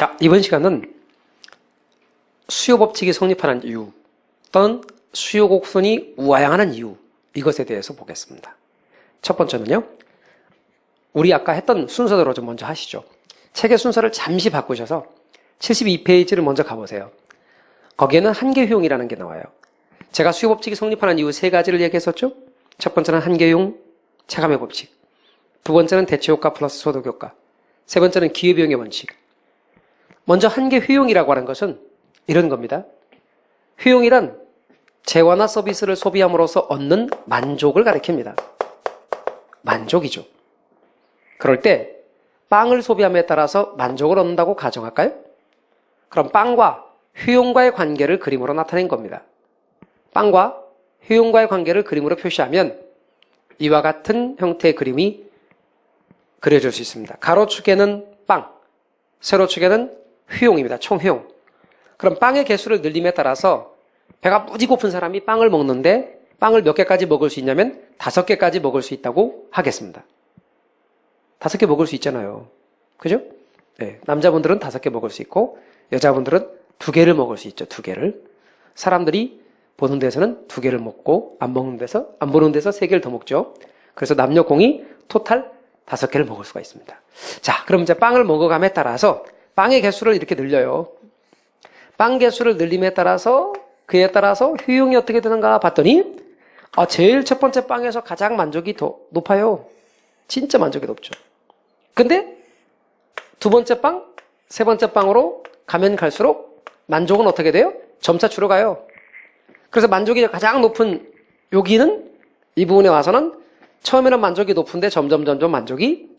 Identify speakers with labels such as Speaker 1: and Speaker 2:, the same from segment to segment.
Speaker 1: 자, 이번 시간은 수요 법칙이 성립하는 이유 또는 수요 곡선이 우아향하는 이유, 이것에 대해서 보겠습니다. 첫 번째는요, 우리 아까 했던 순서대로 좀 먼저 하시죠. 책의 순서를 잠시 바꾸셔서 72페이지를 먼저 가보세요. 거기에는 한계효용이라는 게 나와요. 제가 수요 법칙이 성립하는 이유 세 가지를 얘기했었죠. 첫 번째는 한계효용, 체감의 법칙. 두 번째는 대체효과 플러스 소득효과. 세 번째는 기회비용의 원칙. 먼저 한계효용이라고 하는 것은 이런 겁니다. 효용이란 재화나 서비스를 소비함으로써 얻는 만족을 가리킵니다. 만족이죠. 그럴 때 빵을 소비함에 따라서 만족을 얻는다고 가정할까요? 그럼 빵과 효용과의 관계를 그림으로 나타낸 겁니다. 빵과 효용과의 관계를 그림으로 표시하면 이와 같은 형태의 그림이 그려질 수 있습니다. 가로축에는 빵, 세로축에는 효용입니다. 총효용. 그럼 빵의 개수를 늘림에 따라서 배가 무지 고픈 사람이 빵을 먹는데 빵을 몇 개까지 먹을 수 있냐면 5개까지 먹을 수 있다고 하겠습니다. 5개 먹을 수 있잖아요. 그죠? 네, 남자분들은 5개 먹을 수 있고 여자분들은 2개를 먹을 수 있죠. 2개를. 사람들이 보는 데서는 2개를 먹고 안 보는 데서 3개를 더 먹죠. 그래서 남녀 공이 토탈 5개를 먹을 수가 있습니다. 자, 그럼 이제 빵을 먹어감에 따라서 빵의 개수를 이렇게 늘려요. 빵 개수를 늘림에 따라서 그에 따라서 효용이 어떻게 되는가 봤더니 제일 첫 번째 빵에서 가장 만족이 더 높아요. 진짜 만족이 높죠. 근데 두 번째 빵, 세 번째 빵으로 가면 갈수록 만족은 어떻게 돼요? 점차 줄어가요. 그래서 만족이 가장 높은 여기는 이 부분에 와서는 처음에는 만족이 높은데 점점 만족이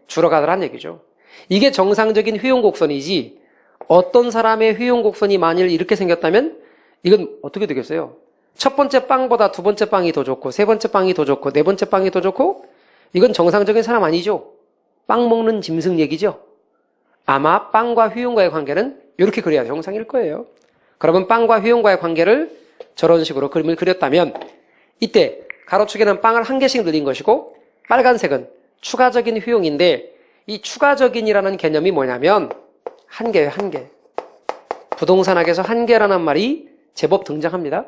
Speaker 1: 줄어가더란 얘기죠. 이게 정상적인 효용 곡선이지 어떤 사람의 효용 곡선이 만일 이렇게 생겼다면 이건 어떻게 되겠어요? 첫 번째 빵보다 두 번째 빵이 더 좋고 세 번째 빵이 더 좋고 네 번째 빵이 더 좋고 이건 정상적인 사람 아니죠. 빵 먹는 짐승 얘기죠. 아마 빵과 효용과의 관계는 이렇게 그려야 정상일 거예요. 그러면 빵과 효용과의 관계를 저런 식으로 그림을 그렸다면 이때 가로축에는 빵을 한 개씩 늘린 것이고 빨간색은 추가적인 효용인데 이 추가적인이라는 개념이 뭐냐면 한 개예요. 한 개. 부동산학에서 한 개라는 말이 제법 등장합니다.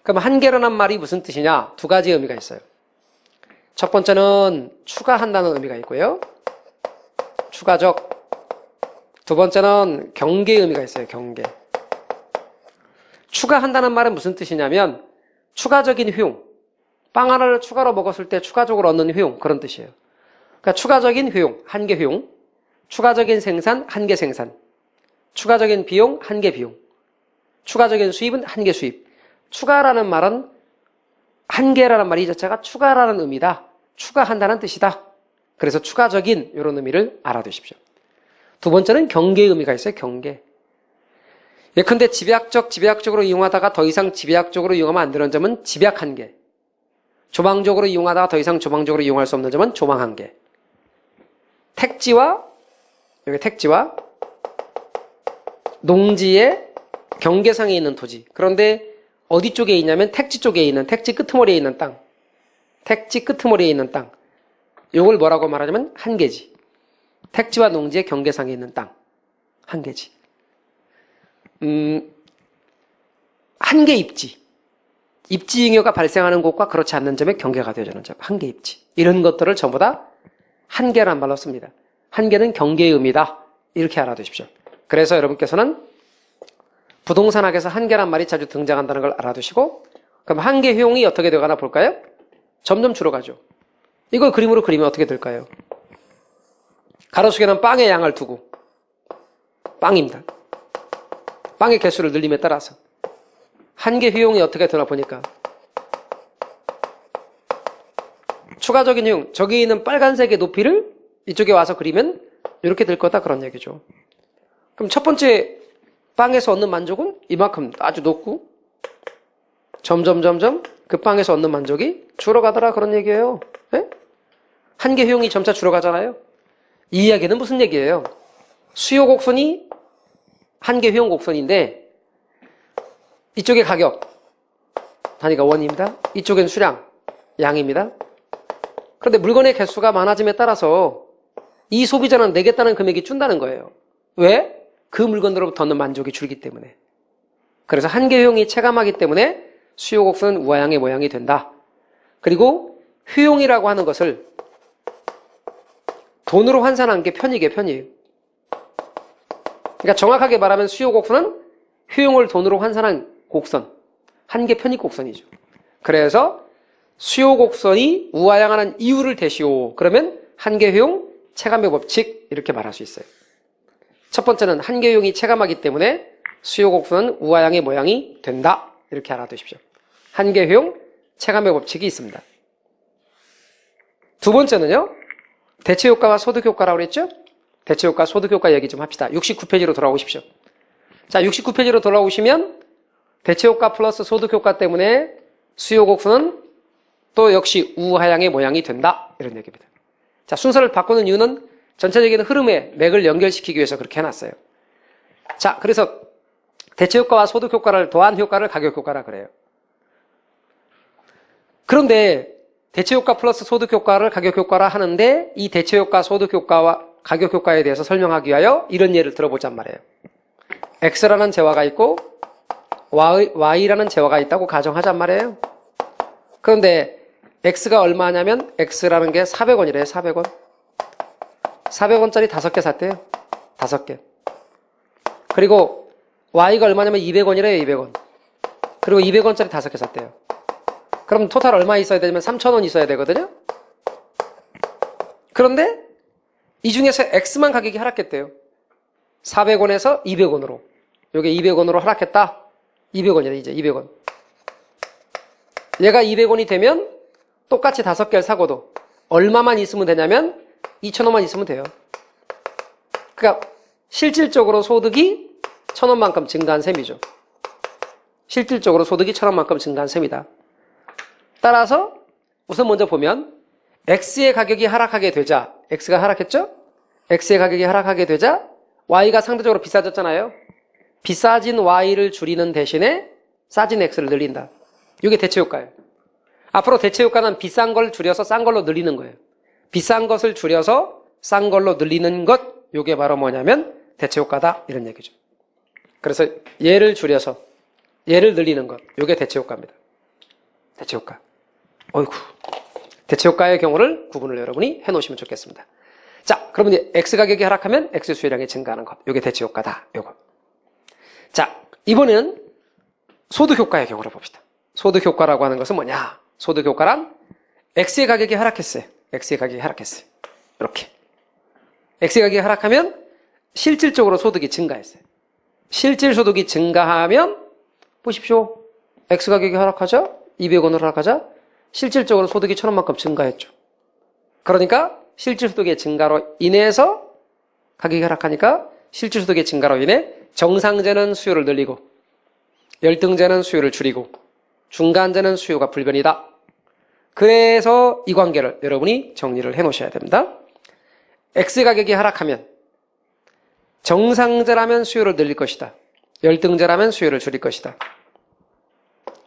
Speaker 1: 그럼 한 개라는 말이 무슨 뜻이냐? 두 가지 의미가 있어요. 첫 번째는 추가한다는 의미가 있고요. 추가적. 두 번째는 경계의 의미가 있어요. 경계. 추가한다는 말은 무슨 뜻이냐면 추가적인 효용. 빵 하나를 추가로 먹었을 때 추가적으로 얻는 효용, 그런 뜻이에요. 그러니까 추가적인 효용, 한 개 효용. 추가적인 생산, 한 개 생산. 추가적인 비용, 한 개 비용. 추가적인 수입은 한 개 수입. 추가라는 말은 한 개라는 말이 자체가 추가라는 의미다. 추가한다는 뜻이다. 그래서 추가적인 이런 의미를 알아두십시오. 두 번째는 경계의 의미가 있어요. 경계. 예컨대 집약적으로 이용하다가 더 이상 집약적으로 이용하면 안 되는 점은 집약 한계. 조망적으로 이용하다가 더 이상 조망적으로 이용할 수 없는 점은 조망 한계. 여기 택지와 농지의 경계상에 있는 토지. 그런데 어디 쪽에 있냐면 택지 쪽에 있는, 택지 끄트머리에 있는 땅. 택지 끄트머리에 있는 땅. 이걸 뭐라고 말하냐면 한계지. 택지와 농지의 경계상에 있는 땅. 한계지. 한계 입지. 입지 잉여가 발생하는 곳과 그렇지 않는 점의 경계가 되어지는 점. 한계 입지. 이런 것들을 전부 다 한계란 말로 씁니다. 한계는 경계의 의미다. 이렇게 알아두십시오. 그래서 여러분께서는 부동산학에서 한계란 말이 자주 등장한다는 걸 알아두시고 그럼 한계 효용이 어떻게 되거나 볼까요? 점점 줄어가죠. 이걸 그림으로 그리면 어떻게 될까요? 가로수에는 빵의 양을 두고 빵입니다. 빵의 개수를 늘림에 따라서 한계 효용이 어떻게 되나 보니까 추가적인 효용, 저기 있는 빨간색의 높이를 이쪽에 와서 그리면 이렇게 될 거다 그런 얘기죠. 그럼 첫 번째 빵에서 얻는 만족은 이만큼 아주 높고 점점 그 빵에서 얻는 만족이 줄어가더라 그런 얘기예요. 네? 한계 효용이 점차 줄어가잖아요. 이 이야기는 무슨 얘기예요? 수요 곡선이 한계 효용 곡선인데 이쪽의 가격 단위가 원입니다. 이쪽엔 수량 양입니다. 그런데 물건의 개수가 많아짐에 따라서 이 소비자는 내겠다는 금액이 준다는 거예요. 왜? 그 물건으로부터 얻는 만족이 줄기 때문에. 그래서 한계효용이 체감하기 때문에 수요곡선은 우하향의 모양이 된다. 그리고 효용이라고 하는 것을 돈으로 환산한 게 편익이에요, 편익. 그러니까 정확하게 말하면 수요곡선은 효용을 돈으로 환산한 곡선, 한계 편익 곡선이죠. 그래서 수요곡선이 우하향하는 이유를 대시오. 그러면 한계효용, 체감의 법칙 이렇게 말할 수 있어요. 첫 번째는 한계효용이 체감하기 때문에 수요곡선은 우하향의 모양이 된다. 이렇게 알아두십시오. 한계효용, 체감의 법칙이 있습니다. 두 번째는요. 대체효과와 소득효과라고 그랬죠? 대체효과, 소득효과 얘기 좀 합시다. 69페이지로 돌아오십시오. 자, 69페이지로 돌아오시면 대체효과 플러스 소득효과 때문에 수요곡선은 또 역시 우하향의 모양이 된다. 이런 얘기입니다. 자, 순서를 바꾸는 이유는 전체적인 흐름에 맥을 연결시키기 위해서 그렇게 해놨어요. 자, 그래서 대체효과와 소득효과를 더한 효과를 가격효과라 그래요. 그런데 대체효과 플러스 소득효과를 가격효과라 하는데 이 대체효과, 소득효과와 가격효과에 대해서 설명하기 위하여 이런 예를 들어보잔 말이에요. X라는 재화가 있고 Y라는 재화가 있다고 가정하잔 말이에요. 그런데 X가 얼마냐면 X라는 게 400원이래요. 400원. 400원짜리 5개 샀대요. 5개. 그리고 Y가 얼마냐면 200원이래요. 200원. 그리고 200원짜리 5개 샀대요. 그럼 토탈 얼마 있어야 되냐면 3,000원 있어야 되거든요. 그런데 이 중에서 X만 가격이 하락했대요. 400원에서 200원으로. 요게 200원으로 하락했다. 200원이래 이제 200원. 얘가 200원이 되면 똑같이 5개를 사고도 얼마만 있으면 되냐면 2,000원만 있으면 돼요. 그러니까 실질적으로 소득이 1,000원만큼 증가한 셈이죠. 실질적으로 소득이 1,000원만큼 증가한 셈이다. 따라서 우선 먼저 보면 X의 가격이 하락하게 되자, X가 하락했죠? X의 가격이 하락하게 되자 Y가 상대적으로 비싸졌잖아요. 비싸진 Y를 줄이는 대신에 싸진 X를 늘린다. 이게 대체효과예요. 앞으로 대체효과는 비싼 걸 줄여서 싼 걸로 늘리는 거예요. 비싼 것을 줄여서 싼 걸로 늘리는 것, 이게 바로 뭐냐면 대체효과다 이런 얘기죠. 그래서 얘를 줄여서 얘를 늘리는 것, 이게 대체효과입니다. 대체효과. 어이구. 대체효과의 경우를 구분을 여러분이 해놓으시면 좋겠습니다. 자, 그러면 이제 X 가격이 하락하면 X 수요량이 증가하는 것, 이게 대체효과다. 요거. 자, 이번에는 소득효과의 경우를 봅시다. 소득효과라고 하는 것은 뭐냐? 소득효과란 X의 가격이 하락했어요. X의 가격이 하락했어요. 이렇게. X의 가격이 하락하면 실질적으로 소득이 증가했어요. 실질 소득이 증가하면 보십시오. X 가격이 하락하자 200원으로 하락하자 실질적으로 소득이 1,000원만큼 증가했죠. 그러니까 실질 소득의 증가로 인해서 가격이 하락하니까 실질 소득의 증가로 인해 정상제는 수요를 늘리고 열등제는 수요를 줄이고 중간제는 수요가 불변이다. 그래서 이 관계를 여러분이 정리를 해 놓으셔야 됩니다. X 가격이 하락하면 정상제라면 수요를 늘릴 것이다. 열등제라면 수요를 줄일 것이다.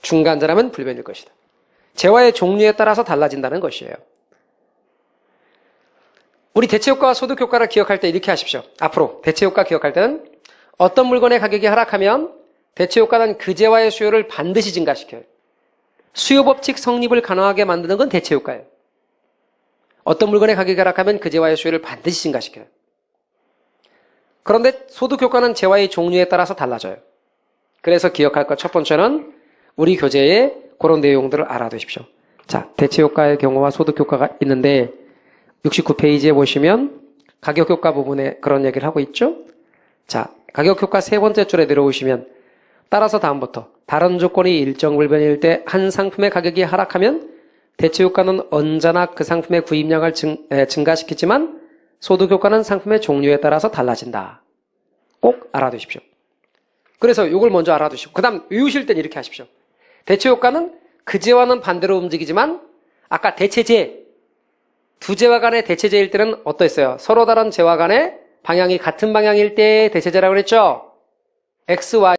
Speaker 1: 중간제라면 불변일 것이다. 재화의 종류에 따라서 달라진다는 것이에요. 우리 대체효과와 소득효과를 기억할 때 이렇게 하십시오. 앞으로 대체효과 기억할 때는 어떤 물건의 가격이 하락하면 대체효과는 그 재화의 수요를 반드시 증가시켜요. 수요법칙 성립을 가능하게 만드는 건 대체효과예요. 어떤 물건의 가격이 하락하면 그 재화의 수요를 반드시 증가시켜요. 그런데 소득효과는 재화의 종류에 따라서 달라져요. 그래서 기억할 것 첫 번째는 우리 교재에 그런 내용들을 알아두십시오. 자, 대체효과의 경우와 소득효과가 있는데 69페이지에 보시면 가격효과 부분에 그런 얘기를 하고 있죠. 자, 가격효과 세 번째 줄에 내려오시면 따라서 다음부터 다른 조건이 일정 불변일 때 한 상품의 가격이 하락하면 대체효과는 언제나 그 상품의 구입량을 증가시키지만 소득효과는 상품의 종류에 따라서 달라진다. 꼭 알아두십시오. 그래서 이걸 먼저 알아두시고 그 다음 외우실 땐 이렇게 하십시오. 대체효과는 그 재와는 반대로 움직이지만 아까 대체재, 두 재와 간의 대체재일 때는 어떠했어요? 서로 다른 재와 간의 방향이 같은 방향일 때 대체재라고 그랬죠? X, Y